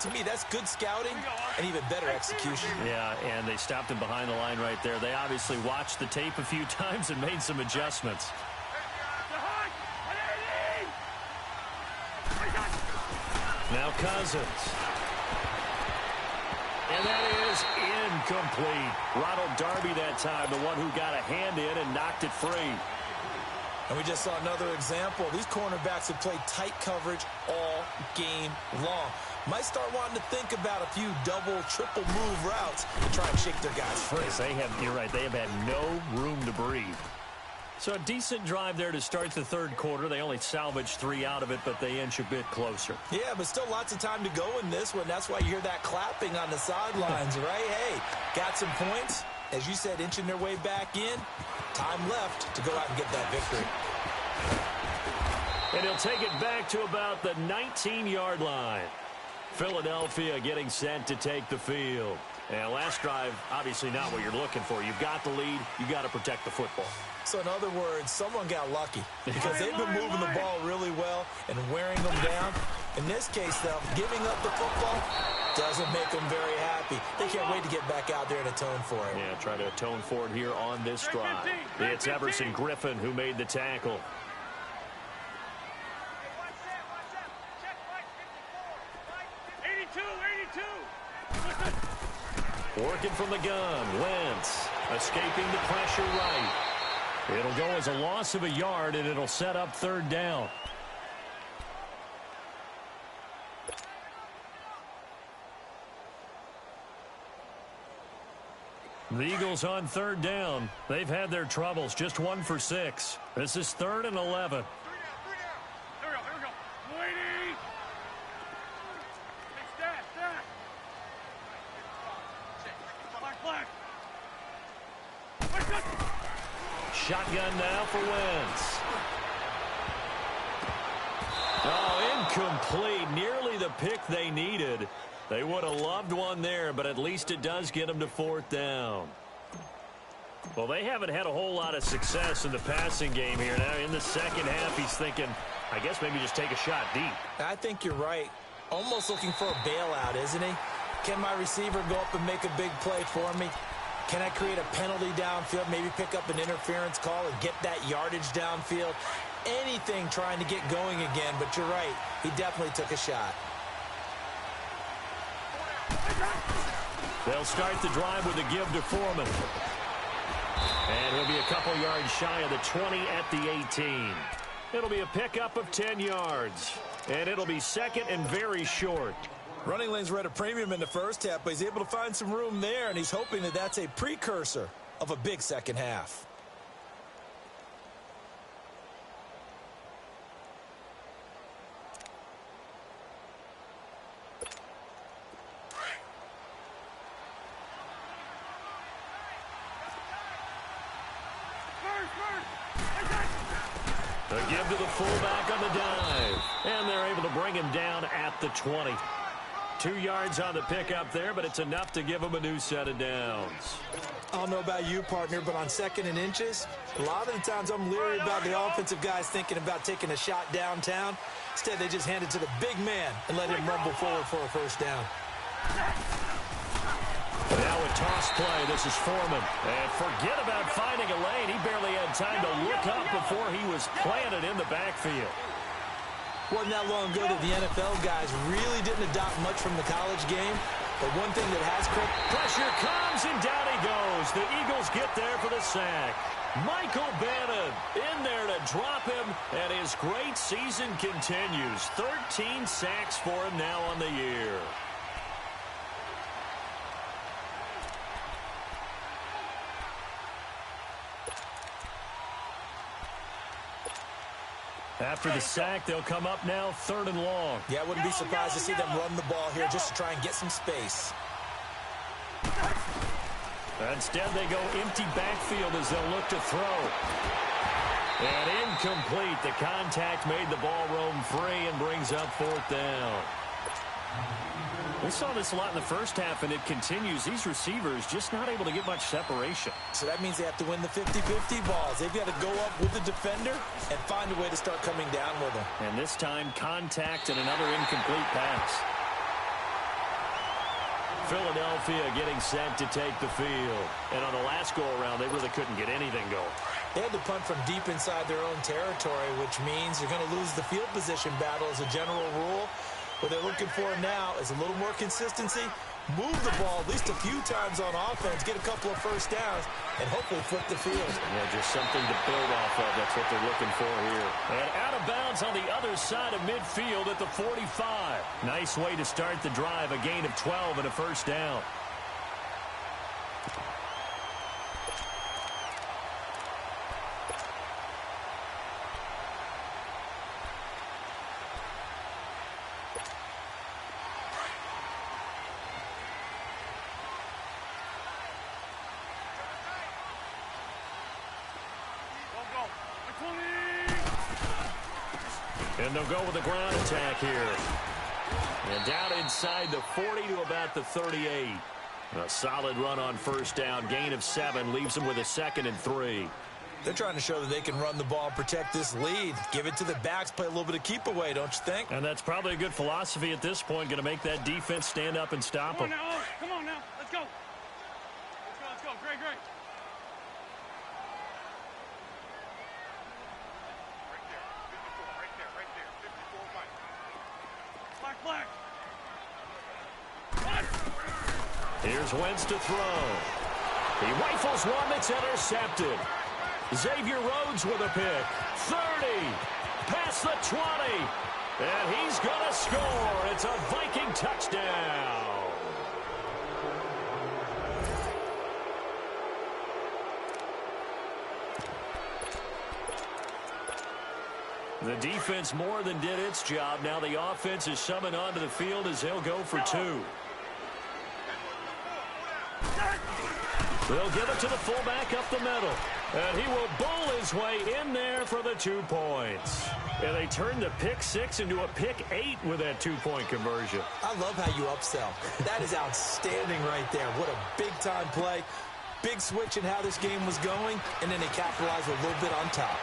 To me, that's good scouting and even better execution. Yeah, and they stopped him behind the line right there. They obviously watched the tape a few times and made some adjustments. Now Cousins. And that is incomplete. Ronald Darby that time, the one who got a hand in and knocked it free. And we just saw another example. These cornerbacks have played tight coverage all game long. Might start wanting to think about a few double, triple move routes to try and shake their guys free. Yes, you're right, they have had no room to breathe. So a decent drive there to start the third quarter. They only salvaged 3 out of it, but they inch a bit closer. Yeah, but still lots of time to go in this one. That's why you hear that clapping on the sidelines, right? Hey, got some points. As you said, inching their way back in. Time left to go out and get that victory. And he'll take it back to about the 19-yard line. Philadelphia getting set to take the field. And last drive, obviously not what you're looking for. You've got the lead. You've got to protect the football. So in other words, someone got lucky because they've been moving the ball really well and wearing them down. In this case, though, giving up the football doesn't make them very happy. They can't wait to get back out there and atone for it. Yeah, try to atone for it here on this drive. It's Everson Griffin who made the tackle. Working from the gun, Wentz escaping the pressure right. It'll go as a loss of a yard, and it'll set up third down. The Eagles on third down. They've had their troubles, just 1 for 6. This is 3rd and 11. Shotgun now for Wentz. Oh, incomplete. Nearly the pick they needed. They would have loved one there, but at least it does get them to 4th down. Well, they haven't had a whole lot of success in the passing game here. Now, in the second half, he's thinking, I guess maybe just take a shot deep. I think you're right. Almost looking for a bailout, isn't he? Can my receiver go up and make a big play for me? Can I create a penalty downfield, maybe pick up an interference call and get that yardage downfield? Anything trying to get going again, but you're right. He definitely took a shot. They'll start the drive with a give to Foreman. And he'll be a couple yards shy of the 20 at the 18. It'll be a pickup of 10 yards. And it'll be second and very short. Running lanes were at a premium in the first half, but he's able to find some room there, and he's hoping that that's a precursor of a big second half. The give to the fullback on the dive. And they're able to bring him down at the 20. 2 yards on the pickup there, but it's enough to give him a new set of downs. I don't know about you, partner, but on 2nd and inches, a lot of the times I'm leery about the offensive guys thinking about taking a shot downtown. Instead, they just hand it to the big man and let him rumble forward for a first down. Now a toss play. This is Foreman. And forget about finding a lane. He barely had time to look up before he was planted in the backfield. Wasn't that long ago that the NFL guys really didn't adopt much from the college game. But one thing that has crept... Pressure comes, and down he goes. The Eagles get there for the sack. Michael Bannon in there to drop him, and his great season continues. 13 sacks for him now on the year. After the sack, they'll come up now 3rd and long. Yeah, I wouldn't be surprised to see them run the ball here just to try and get some space. Instead, they go empty backfield as they'll look to throw. And incomplete. The contact made the ball roam free and brings up 4th down. We saw this a lot in the first half, and it continues. These receivers just not able to get much separation. So that means they have to win the 50-50 balls. They've got to go up with the defender and find a way to start coming down with them. And this time, contact and another incomplete pass. Philadelphia getting set to take the field. And on the last go-around, they really couldn't get anything going. They had to punt from deep inside their own territory, which means you're going to lose the field position battle as a general rule. What they're looking for now is a little more consistency, move the ball at least a few times on offense, get a couple of first downs, and hopefully flip the field. Yeah, just something to build off of. That's what they're looking for here. And out of bounds on the other side of midfield at the 45. Nice way to start the drive, a gain of 12 and a first down. And they'll go with a ground attack here. And down inside the 40 to about the 38. A solid run on first down. Gain of 7 leaves them with a 2nd and 3. They're trying to show that they can run the ball and protect this lead. Give it to the backs, play a little bit of keep away, don't you think? And that's probably a good philosophy at this point. Going to make that defense stand up and stop them. Come on now. Let's go. Let's go. Great. Black. Here's Wentz to throw. He rifles one that's intercepted. Xavier Rhodes with a pick. 30. Past the 20. And he's going to score. It's a Viking touchdown. The defense more than did its job. Now the offense is summoned onto the field as they'll go for 2. They'll give it to the fullback up the middle. And he will bowl his way in there for the 2 points. And they turn the pick 6 into a pick 8 with that 2-point conversion. I love how you upsell. That is outstanding right there. What a big-time play. Big switch in how this game was going, and then they capitalized with a little bit on top.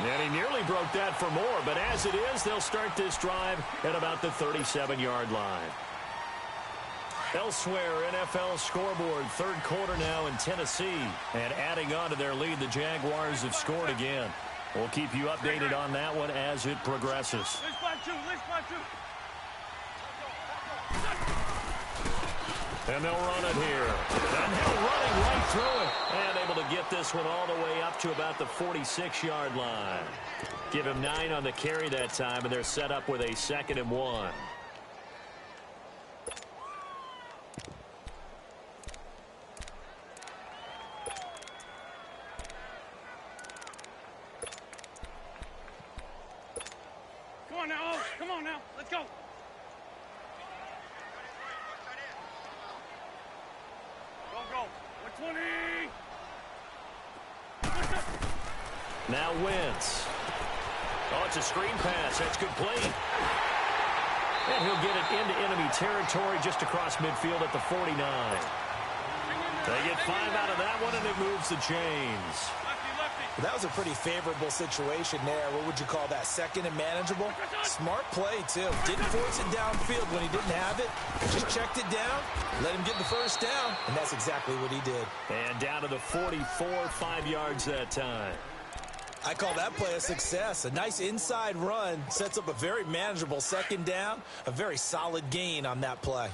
And he nearly broke that for more, but as it is, they'll start this drive at about the 37-yard line. Elsewhere, NFL scoreboard, 3rd quarter now in Tennessee. And adding on to their lead, the Jaguars have scored again. We'll keep you updated on that one as it progresses. Let's fly two. And they'll run it here. And he'll running right through it. And able to get this one all the way up to about the 46-yard line. Give him 9 on the carry that time, and they're set up with a 2nd and 1. Come on now. Let's go. Go. 20. Now Wentz. Oh, it's a screen pass. That's complete. And he'll get it into enemy territory just across midfield at the 49. They get 5 out of that one, and it moves the chains. That was a pretty favorable situation there. What would you call that? 2nd and manageable? Smart play, too. Didn't force it downfield when he didn't have it. Just checked it down, let him get the first down, and that's exactly what he did. And down to the 44, 5 yards that time. I call that play a success. A nice inside run sets up a very manageable 2nd down, a very solid gain on that play.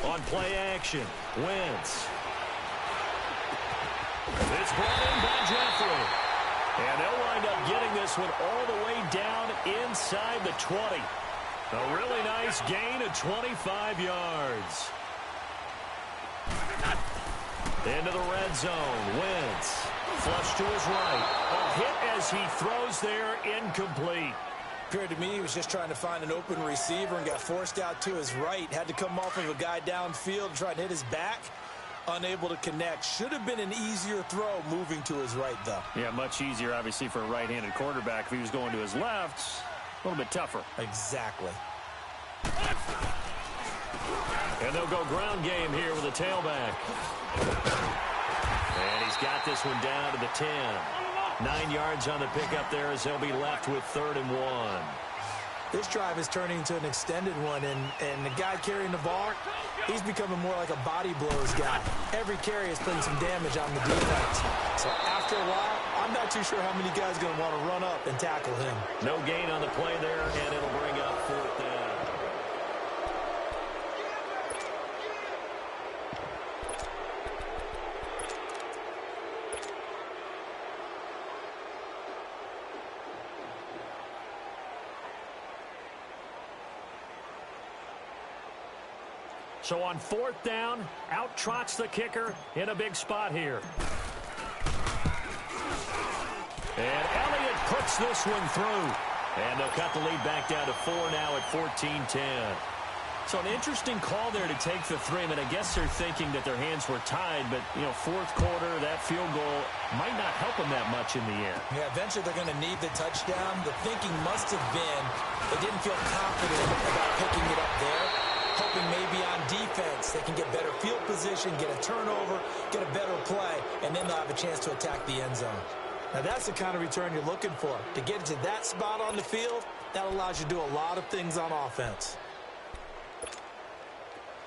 On play action, Wentz. It's brought in by Jeffrey. And they'll wind up getting this one all the way down inside the 20. A really nice gain of 25 yards. Into the red zone, Wentz. Flush to his right. A hit as he throws there, incomplete. Appeared to me he was just trying to find an open receiver and got forced out to his right. Had to come off of a guy downfield and try to hit his back. Unable to connect. Should have been an easier throw moving to his right, though. Yeah, much easier, obviously, for a right-handed quarterback. If he was going to his left, a little bit tougher. Exactly. And they'll go ground game here with a tailback. And he's got this one down to the 10. 9 yards on the pickup there as they'll be left with 3rd and 1. This drive is turning into an extended one, and the guy carrying the ball, he's becoming more like a body blows guy. Every carry is putting some damage on the defense. So after a while, I'm not too sure how many guys are going to want to run up and tackle him. No gain on the play there, and it'll bring up 4th down. So on 4th down, out trots the kicker in a big spot here. And Elliott puts this one through. And they'll cut the lead back down to 4 now at 14-10. So an interesting call there to take the 3. I mean, I guess they're thinking that their hands were tied, but, you know, 4th quarter, that field goal might not help them that much in the end. Yeah, eventually they're going to need the touchdown. The thinking must have been they didn't feel confident about picking it up there. Hoping maybe on defense they can get better field position, get a turnover, get a better play, and then they'll have a chance to attack the end zone. Now that's the kind of return you're looking for. To get to that spot on the field, that allows you to do a lot of things on offense.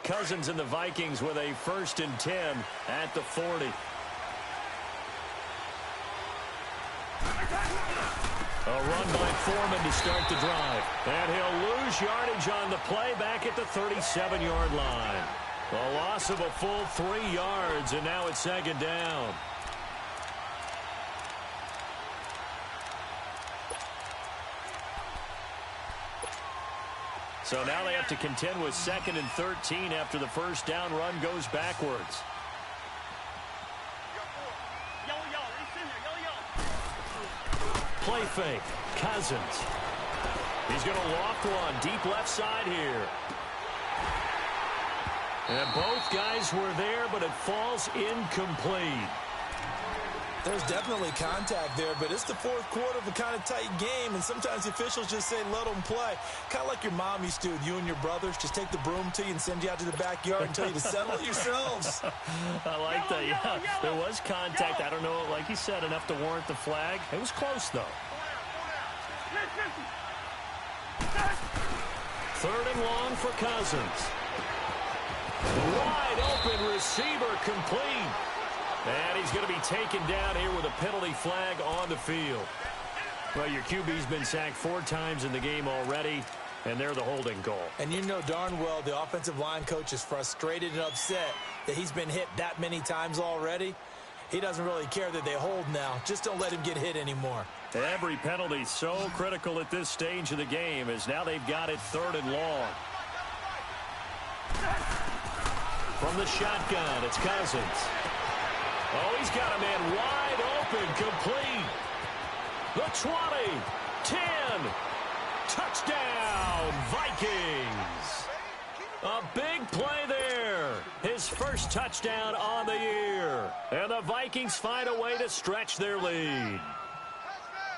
Cousins and the Vikings with a 1st and 10 at the 40. A run by Foreman to start the drive. And he'll lose yardage on the play back at the 37-yard line. A loss of a full 3 yards, and now it's 2nd down. So now they have to contend with 2nd and 13 after the 1st down run goes backwards. Play fake. Cousins. He's going to loft one deep left side here. And both guys were there, but it falls incomplete. There's definitely contact there, but it's the 4th quarter of a kind of tight game, and sometimes the officials just say, let them play. Kind of like your mom used to do with you and your brothers. Just take the broom to you and send you out to the backyard and tell you to settle it yourselves. I like that, yeah. There was contact. I don't know, like he said, enough to warrant the flag. It was close, though. 3rd and long for Cousins. Wide open receiver complete. And he's going to be taken down here with a penalty flag on the field. Well, your QB's been sacked 4 times in the game already, and they're the holding goal. And you know darn well the offensive line coach is frustrated and upset that he's been hit that many times already. He doesn't really care that they hold now. Just don't let him get hit anymore. Every penalty so critical at this stage of the game, as now they've got it 3rd and long. From the shotgun, it's Cousins. Oh, he's got a man wide open, complete. The 20, 10, touchdown, Vikings. A big play there. His first touchdown on the year. And the Vikings find a way to stretch their lead.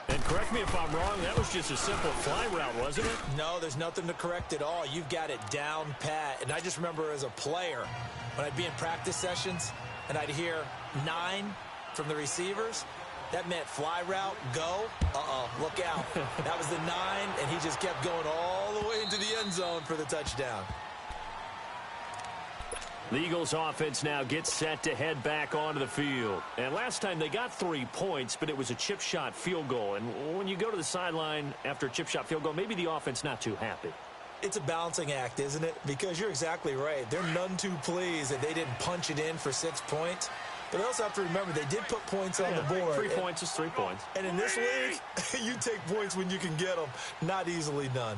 And correct me if I'm wrong, that was just a simple fly route, wasn't it? No, there's nothing to correct at all. You've got it down pat. And I just remember as a player, when I'd be in practice sessions, and I'd hear 9 from the receivers, that meant fly route, go, look out. That was the 9, and he just kept going all the way into the end zone for the touchdown. The Eagles offense now gets set to head back onto the field. And last time they got 3 points, but it was a chip shot field goal. And when you go to the sideline after a chip shot field goal, maybe the offense not too happy. It's a balancing act, isn't it? Because you're exactly right. They're none too pleased that they didn't punch it in for 6 points. But they also have to remember they did put points on the board. 3 points is 3 points. And in this league, you take points when you can get them. Not easily done.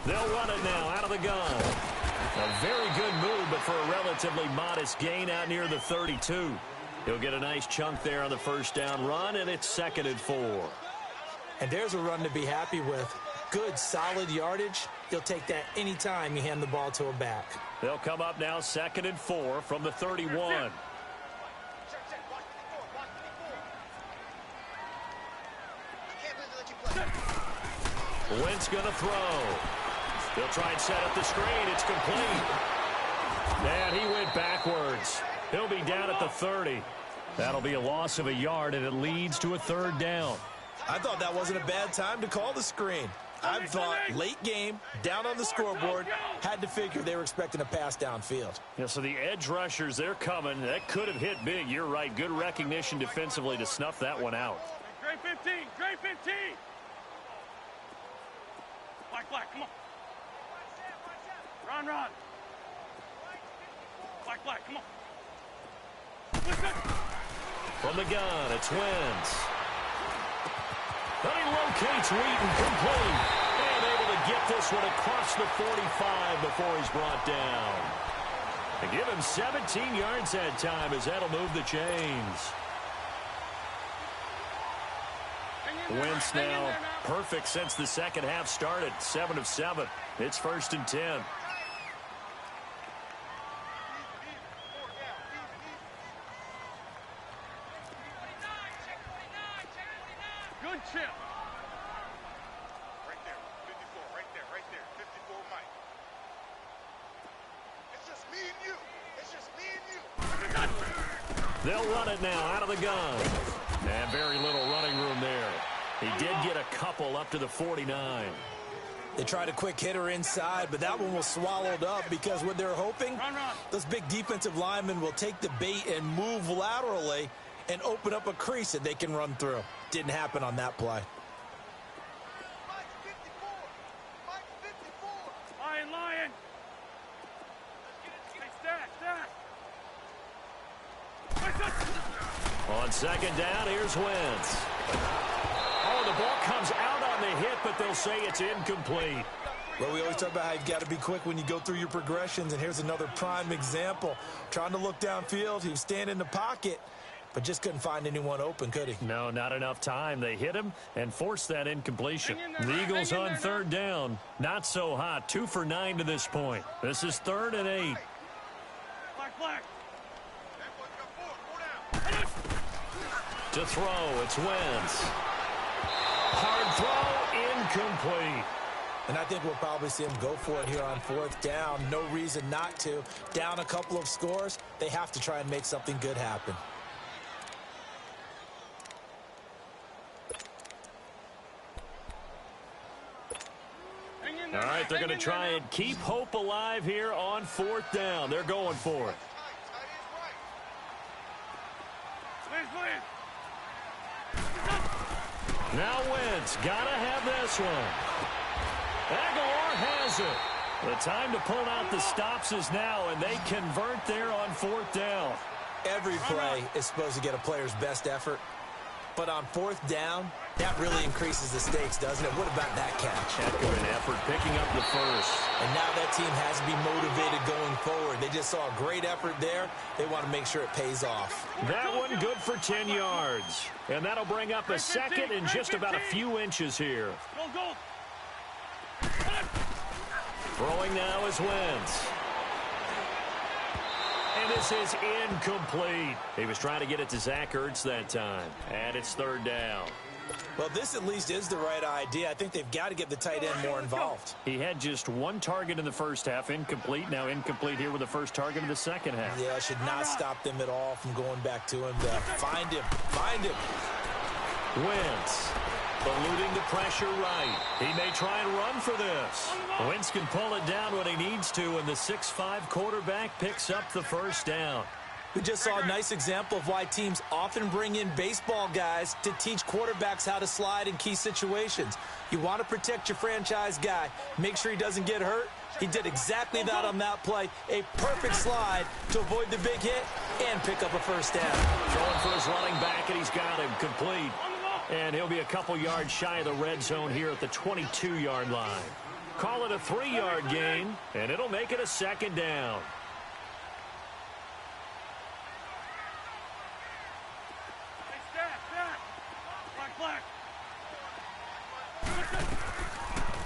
They'll run it now out of the gun. A very good move, but for a relatively modest gain out near the 32. He'll get a nice chunk there on the 1st down run, and it's 2nd and 4. And there's a run to be happy with. Good, solid yardage. You'll take that anytime you hand the ball to a back. They'll come up now 2nd and 4 from the 31. Wentz going to throw. They'll try and set up the screen. It's complete. And he went backwards. He'll be down at the 30. That'll be a loss of a yard, and it leads to a 3rd down. I thought that wasn't a bad time to call the screen. I thought late game, down on the scoreboard, had to figure they were expecting a pass downfield. Yeah, so the edge rushers, they're coming. That could have hit big. You're right. Good recognition defensively to snuff that one out. Grade 15, grade 15. Black, come on. Run. Black, come on. Listen. From the gun, it's Wentz. But he locates Wheaton, complete. And able to get this one across the 45 before he's brought down. They give him 17 yards that time as that'll move the chains. Wentz now perfect since the second half started. 7 of 7. It's 1st and 10. Good chip. Right there, 54, right there, 54 Mike. It's just me and you. It's just me and you. They'll run it now out of the gun. And very little running room there. He did get a couple up to the 49. They tried a quick hitter inside, but that one was swallowed up because what they're hoping, those big defensive linemen will take the bait and move laterally and open up a crease that they can run through. Didn't happen on that play. Mike 54. Mike 54. Lion. Hey, stack. On 2nd down, here's Wentz. Oh, the ball comes out on the hit, but they'll say it's incomplete. Well, we always talk about how you've got to be quick when you go through your progressions, and here's another prime example. Trying to look downfield, he was standing in the pocket, but just couldn't find anyone open, could he? No, not enough time. They hit him and forced that incompletion. The Eagles on 3rd down. Not so hot. 2 for 9 to this point. This is 3rd and 8. Black. To throw, it's Wentz. Hard throw, incomplete. And I think we'll probably see him go for it here on 4th down. No reason not to. Down a couple of scores, they have to try and make something good happen. All right, they're going to try and keep hope alive here on 4th down. They're going for it. Please. Now Wentz, gotta have this one. Aguilar has it. The time to pull out the stops is now, and they convert there on 4th down. Every play is supposed to get a player's best effort, but on 4th down, that really increases the stakes, doesn't it? What about that catch? Heck of an effort, picking up the first. And now that team has to be motivated going forward. They just saw a great effort there. They want to make sure it pays off. That one good for 10 yards. And that'll bring up a 2nd and just about a few inches here. Go. Throwing now is Wentz. And this is incomplete. He was trying to get it to Zach Ertz that time. And it's 3rd down. Well, this at least is the right idea. I think they've got to get the tight end more involved. He had just 1 target in the first half, incomplete. Now incomplete here with the first target of the second half. Yeah, should not stop them at all from going back to him to find him. Wentz eluding the pressure right. He may try and run for this. Wentz can pull it down when he needs to, and the 6'5" quarterback picks up the 1st down. We just saw a nice example of why teams often bring in baseball guys to teach quarterbacks how to slide in key situations. You want to protect your franchise guy. Make sure he doesn't get hurt. He did exactly that on that play. A perfect slide to avoid the big hit and pick up a 1st down. Throwing for his running back, and he's got him complete. And he'll be a couple yards shy of the red zone here at the 22-yard line. Call it a 3-yard gain, and it'll make it a 2nd down.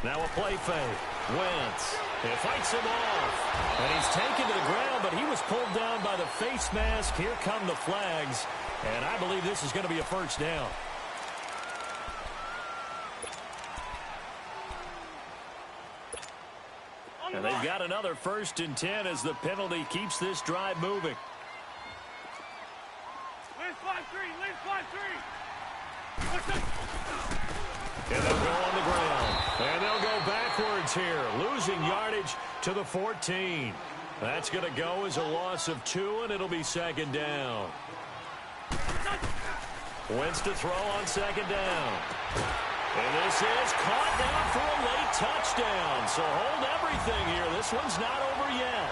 Now a play fake. Wentz. It fights him off. And he's taken to the ground, but he was pulled down by the face mask. Here come the flags. And I believe this is going to be a first down. And they've got another 1st and 10 as the penalty keeps this drive moving. Lead 5-3. Lead 5-3. And they'll go on the ground. And they'll go backwards here, losing yardage to the 14. That's going to go as a loss of 2, and it'll be 2nd down. Wentz to throw on 2nd down. And this is caught down for a late touchdown. So hold everything here. This one's not over yet.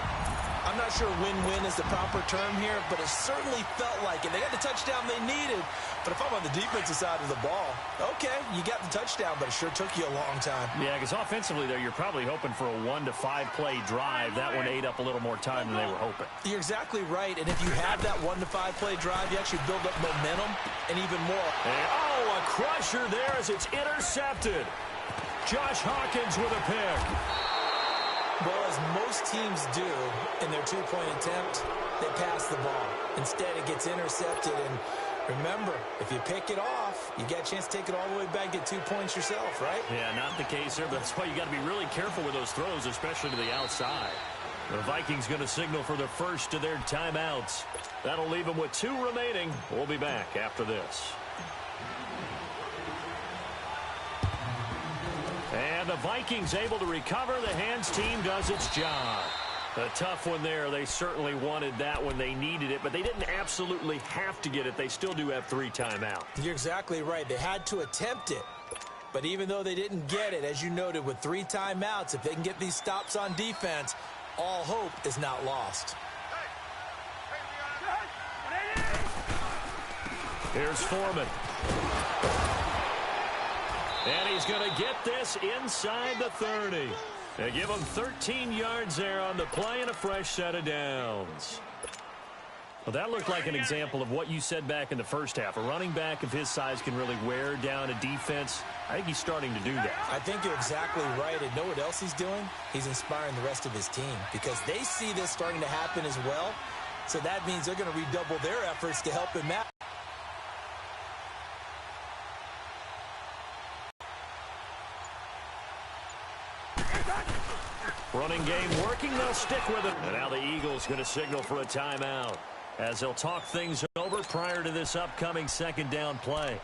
I'm not sure win-win is the proper term here, but it certainly felt like it. They got the touchdown they needed, but if I'm on the defensive side of the ball, okay, you got the touchdown, but it sure took you a long time. Yeah, because offensively there, you're probably hoping for a 1 to 5 play drive. That one ate up a little more time than they were hoping. You're exactly right, and if you have that 1 to 5 play drive, you actually build up momentum and even more. And, oh, a crusher there as it's intercepted. Josh Hawkins with a pick. Well, as most teams do in their two-point attempt, they pass the ball. Instead, it gets intercepted. And remember, if you pick it off, you get a chance to take it all the way back, get 2 points yourself, right? Yeah, not the case here, but that's why you got to be really careful with those throws, especially to the outside. The Vikings going to signal for the first of their timeouts. That'll leave them with 2 remaining. We'll be back after this. And the Vikings able to recover. The hands team does its job. A tough one there. They certainly wanted that when they needed it, but they didn't absolutely have to get it. They still do have 3 timeouts. You're exactly right. They had to attempt it. But even though they didn't get it, as you noted, with 3 timeouts, if they can get these stops on defense, all hope is not lost. Here's Foreman. And he's going to get this inside the 30. They give him 13 yards there on the play and a fresh set of downs. Well, that looked like an example of what you said back in the first half. A running back of his size can really wear down a defense. I think he's starting to do that. I think you're exactly right. And know what else he's doing? He's inspiring the rest of his team because they see this starting to happen as well. So that means they're going to redouble their efforts to help him out. Running game working, they'll stick with it. And now the Eagles going to signal for a timeout as they'll talk things over prior to this upcoming 2nd down play.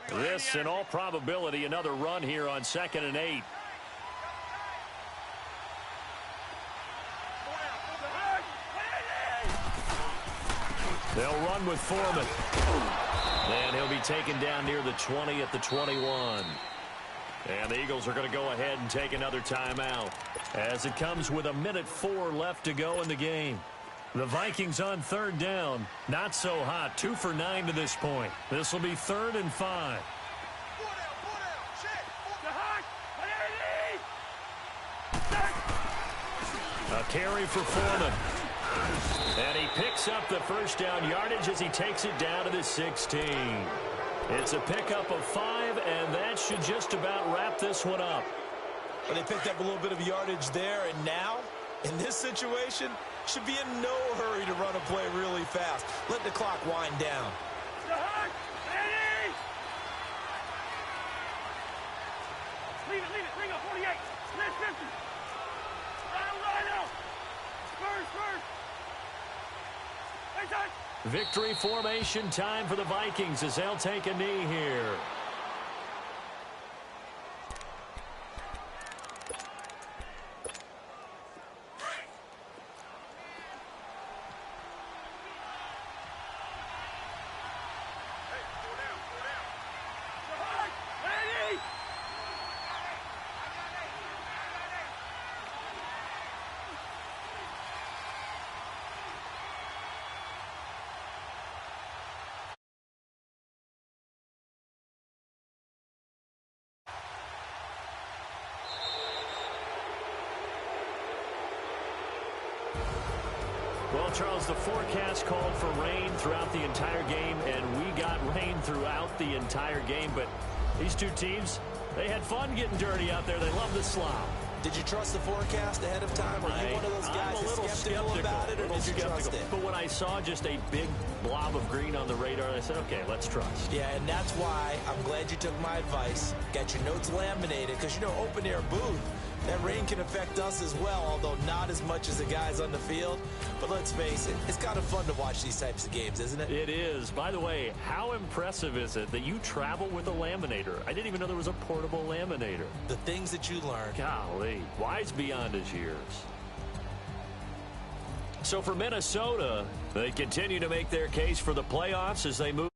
This, in all probability, another run here on 2nd and 8. They'll run with Foreman. And he'll be taken down near the 20 at the 21. And the Eagles are going to go ahead and take another timeout as it comes with 1:04 left to go in the game. The Vikings on 3rd down. Not so hot. 2 for 9 to this point. This will be 3rd and 5. A carry for Foreman. And he picks up the first down yardage as he takes it down to the 16. It's a pickup of 5, and that should just about wrap this one up. But they picked up a little bit of yardage there, and now, in this situation, should be in no hurry to run a play really fast. Let the clock wind down. Leave it, bring up 48. Let's 50. Right. First. Victory formation time for the Vikings as they'll take a knee here. Charles, the forecast called for rain throughout the entire game, and we got rain throughout the entire game. But these two teams, they had fun getting dirty out there. They love the slop. Did you trust the forecast ahead of time? Are you one of those guys that's skeptical about it, or did you trust it? But when I saw just a big blob of green on the radar, I said, okay, let's trust. Yeah, and that's why I'm glad you took my advice. Got your notes laminated, because, you know, open air booth, that rain can affect us as well, although not as much as the guys on the field. But let's face it, it's kind of fun to watch these types of games, isn't it? It is. By the way, how impressive is it that you travel with a laminator? I didn't even know there was a portable laminator. The things that you learn. Golly, wise beyond his years. So for Minnesota, they continue to make their case for the playoffs as they move.